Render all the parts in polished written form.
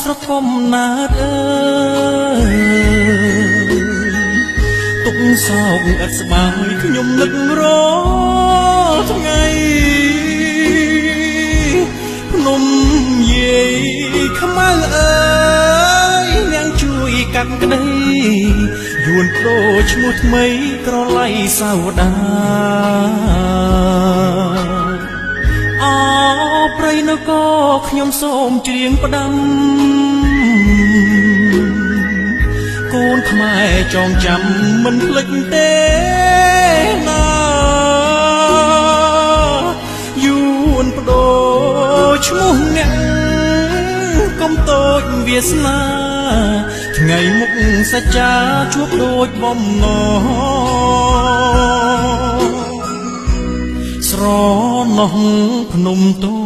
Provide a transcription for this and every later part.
ស្រគំណាតអើយទុកសោកឥតស្បើយខ្ញុំនឹករថ្ងៃភ្នំយាយខ្មៅអើយនាងជួយកាត់ក្តីយួនប្ដូរឈ្មោះថ្មីក្រឡៃសាវតាអព្រៃនគរខ្ញុំសូមច្រៀងផ្ដាំកូនខ្មែរចងចាំមិនភ្លេចទេណាយួនប្ដូរឈ្មោះអ្នកកុំតូចវាសនាថ្ងៃមុខសច្ចាជួបដូចបំណស្រណោះភ្នំតូ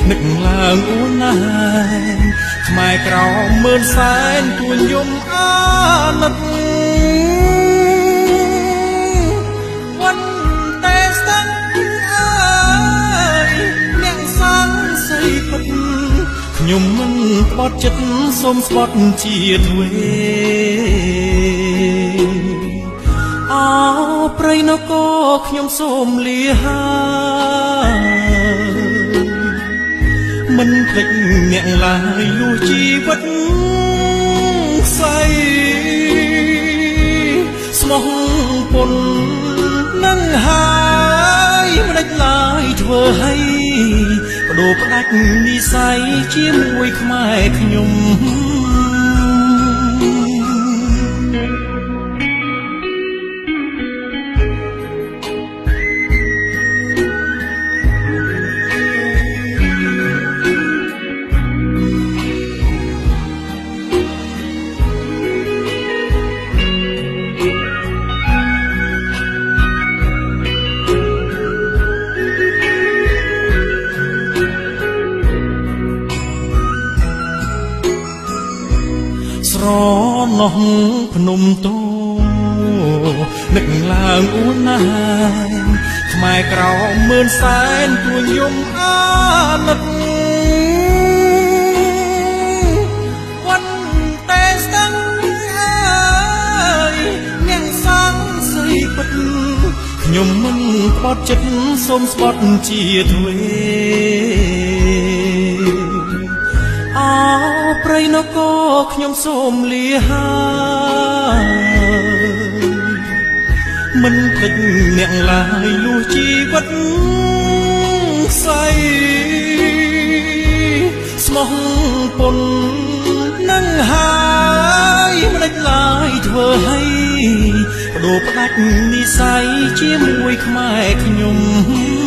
នឹកឡើងអួនណាស់ខ្មែរក្រោមមើលសែនទួញយំអាណិតវ៉ាន់តែស្ទឹងអើយអ្នកសាំងសីពិតខ្ញុំមិនក្បត់ចិត្តសូមស្បត់ជាទ្វេអោព្រៃនគរខ្ញុំសូមលាមិនភ្លេចអ្នកឡើយលុះជីវិតស្អីស្មោះពុននឹងហើយមិនដេចឡើយធ្វើឲ្យបដូរផ្ដាច់និស័យជាមួយខ្មែរខ្ញុំស្រណោះភ្នំតូនឹកឡើងអួនណាស់ខ្មែរក្រោមមើលសែនទួញយំអាណិតវ៉ាន់តែស្ទឹងអើយអ្នកសាំងសីពិតខ្ញុំមិនក្បត់ចិត្តសូមស្បត់ជាទ្វេអោព្រៃនគរខ្ញុំសូមលាមិនភ្លេចអ្នកឡើយលុះជីវិតស្អីស្មោះពុននឹងហើយមិនដេចឡើយធ្វើឲ្យបដូរផ្ដាច់និស័យជាមួយខ្មែរខ្ញុំ